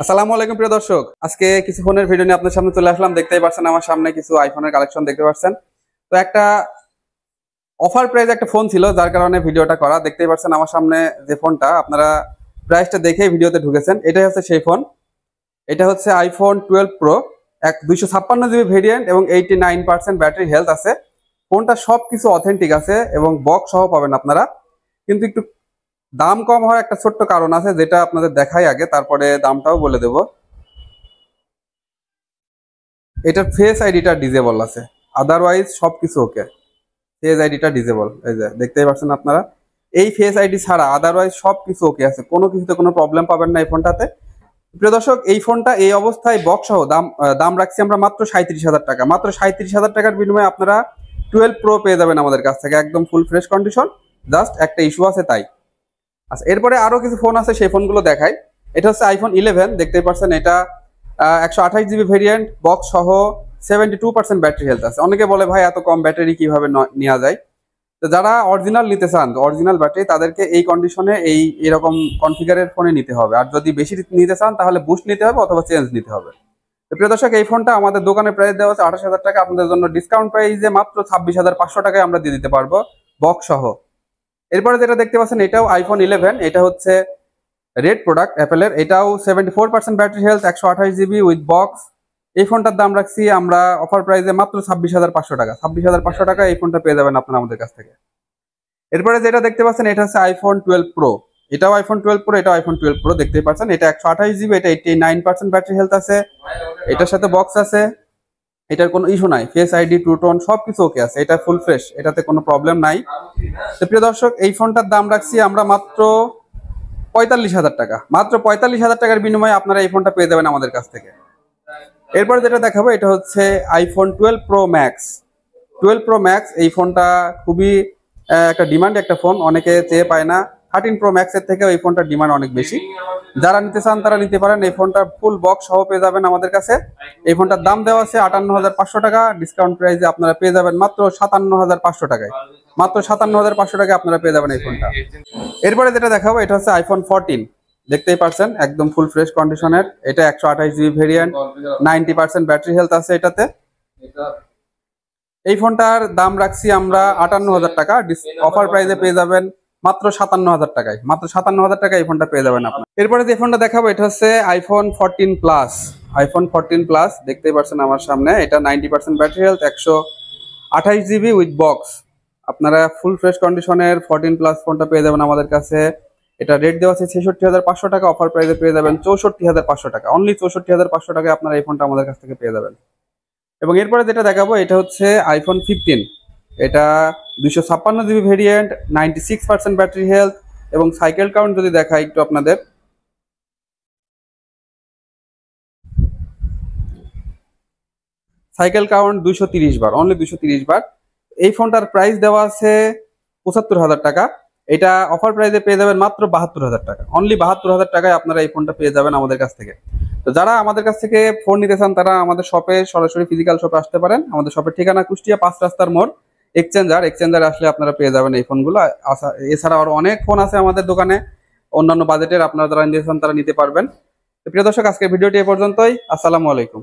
আসসালামু আলাইকুম প্রিয় দর্শক, আজকে কিছু ফোনের ভিডিও নিয়ে আপনার সামনে চলে আসলাম। দেখতেই পাচ্ছেন আমার সামনে কিছু আইফোনের কালেকশন দেখতে পাচ্ছেন। তো একটা অফার প্রাইস একটা ফোন ছিল, যার কারণে ভিডিওটা করা। দেখতেই পাচ্ছেন আমার সামনে যে ফোনটা, আপনারা প্রাইসটা দেখেই ভিডিওতে ঢুকেছেন। এটাই হচ্ছে সেই ফোন। এটা হচ্ছে আইফোন 12 প্রো, 256 জিবি ভেরিয়েন্ট এবং 89% ব্যাটারি হেলথ আছে। ফোনটা সবকিছু অথেন্টিক আছে এবং বক্স সহ পাবেন আপনারা। কিন্তু একটু দাম কম হওয়ার একটা ছোট্ট কারণ আছে, যেটা আপনাদের দেখাই আগে, তারপরে দামটাও বলে দেব। এটার ফেস আইডিটা ডিজেবল আছে, আদারওয়াইজ সবকিছু ওকে। ফেস আইডিটা ডিজেবল, এই যে দেখতেই পাচ্ছেন আপনারা। এই ফেস আইডি ছাড়া আদারওয়াইজ সবকিছু ওকে আছে, কোনো কিছুতে কোনো প্রবলেম পাবেন না এই ফোনটাতে। প্রিয় দর্শক, এই ফোনটা এই অবস্থায় বক্স সহ দাম রাখছি আমরা মাত্র 37,000 টাকা। মাত্র 37,000 টাকার বিনিময়ে আপনারা 12 প্রো পেয়ে যাবেন আমাদের কাছ থেকে, একদম ফুল ফ্রেশ কন্ডিশন। জাস্ট একটা ইস্যু আছে তাই। আচ্ছা, এরপরে আরো কিছু ফোন আছে, সেই ফোনগুলো দেখাই। এটা হচ্ছে আইফোন 11, দেখতেই পাচ্ছেন। এটা 128 জিবি ভেরিয়েন্ট, বক্স সহ, 72% ব্যাটারি হেলথ আছে। অনেকে বলে ভাই এত কম ব্যাটারি কিভাবে নেওয়া যায়। তো যারা অরিজিনাল নিতে চান, অরিজিনাল ব্যাটারি, তাদেরকে এই কন্ডিশনে এরকম কনফিগারের ফোনে নিতে হবে। আর যদি বেশি নিতে চান তাহলে বুস্ট নিতে হবে অথবা চেঞ্জ নিতে হবে। তো প্রিয় দর্শক, এই ফোনটা আমাদের দোকানে প্রাইস দেওয়া হচ্ছে 28,000 টাকা। আপনাদের জন্য ডিসকাউন্ট প্রাইসে মাত্র 26,500 টাকায় আমরা দিয়ে দিতে পারবো, বক্স সহ। এরপরে যেটা দেখতে পাচ্ছেন, এটাও আইফোন 11। এটা হচ্ছে রেড প্রোডাক্ট অ্যাপেলের। এটাও 74% battery health, 128 GB with box. এই ফোনটার দাম রাখছি আমরা অফার প্রাইসে মাত্র 26,500 টাকা। 26,500 টাকা এই ফোনটা পেয়ে যাবেন আপনারা আমাদের কাছ থেকে। এরপরে যেটা দেখতে পাচ্ছেন, এটা হচ্ছে আইফোন 12 প্রো। এটাও আইফোন 12 প্রো, এটাও আইফোন 12 প্রো, দেখতেই পাচ্ছেন। এটা 128 জিবি, এটা 89% ব্যাটারি হেলথ আছে। এটার সাথে বক্স আছে। এটার কোনো ইস্যু নাই, ফেস আইডি, টু টোন সবকিছু ওকে আছে। এটা ফুল ফ্রেশ, এটাতে কোনো প্রবলেম নাই। তো প্রিয় দর্শক, এই ফোনটার দাম রাখছি আমরা মাত্র 45,000 টাকা। মাত্র 45,000 টাকার বিনিময়ে আপনারা এই ফোনটা পেয়ে যাবেন আমাদের কাছ থেকে। এরপরে যেটা দেখাবো, এটা হচ্ছে iPhone 12 pro max. 12 pro max এই ফোনটা খুবই একটা ডিমান্ড একটা ফোন, অনেকে চেয়ে পায় না। 13 প্রো ম্যাক্সের থেকে এই ফোনটার ডিমান্ড অনেক বেশি। যারা নিতে চান তারা নিতে পারেন। এই ফোনটা ফুল বক্স সহ পেয়ে যাবেন আমাদের কাছে। এই ফোনটার দাম দেওয়া আছে 58,500 টাকা। ডিসকাউন্ট প্রাইসে আপনারা পেয়ে যাবেন মাত্র 57,500 টাকায়। মাত্র 57,500 টাকায় আপনারা পেয়ে যাবেন এই ফোনটা। এরপরে যেটা দেখাবো, এটা হচ্ছে আইফোন 14। দেখতেই পাচ্ছেন একদম ফুল ফ্রেশ কন্ডিশনের। এটা 128 জিবি ভেরিয়েন্ট, 90% ব্যাটারি হেলথ আছে এটাতে। এই ফোনটার দাম রাখছি আমরা 58,000 টাকা। অফার প্রাইসে পেয়ে যাবেন মাত্র 57,000 টাকায়। মাত্র 57,000 টাকায় এই ফোনটা পেয়ে যাবেন আপনার। এরপরে যে ফোনটা দেখাবো, এটা হচ্ছে আইফোন 14 প্লাস। আইফোন 14 প্লাস দেখতেই পাচ্ছেন আমার সামনে। এটা 90% battery health, 128 GB with box. আপনারা ফুল ফ্রেশ কন্ডিশনের 14 প্লাস ফোনটা পেয়ে যাবেন আমাদের কাছে। এটা রেট দেওয়া আছে 66,500 টাকা। অফার প্রাইসে পেয়ে যাবেন 64,500 টাকা। অনলি 64,500 টাকায় আপনারা এই ফোনটা আমাদের কাছ থেকে পেয়ে যাবেন। এবং এরপরে যেটা দেখাবো, এটা হচ্ছে আইফোন 15। এটা 256 জিবি ভেরিয়েন্ট, 96% ব্যাটারি হেলথ এবং সাইকেল কাউন্ট যদি দেখাই একটু আপনাদের, সাইকেল কাউন্ট 230 বার, অনলি 230 বার। এই ফোনটার প্রাইস দেওয়া আছে 75,000 টাকা। এটা অফার প্রাইসে পেয়ে যাবেন মাত্র 72,000 টাকা। অনলি 72,000 টাকায় আপনারা এই ফোনটা পেয়ে যাবেন আমাদের কাছ থেকে। তো যারা আমাদের কাছ থেকে ফোন নিতে চান তারা আমাদের শপে সরাসরি ফিজিক্যাল শপে আসতে পারেন। আমাদের শপের ঠিকানা কুষ্টিয়া 5 রাস্তার মোড়, এক্সচেঞ্জার আসলে আপনারা পেয়ে যাবেন এই ফোনগুলো। এছাড়া আরো অনেক ফোন আছে আমাদের দোকানে অন্যান্য বাজেটের, আপনারা যারা নিতে চান তারা নিতে পারবেন। তো প্রিয় দর্শক, আজকের ভিডিওটি এ পর্যন্তই। আসসালামু আলাইকুম।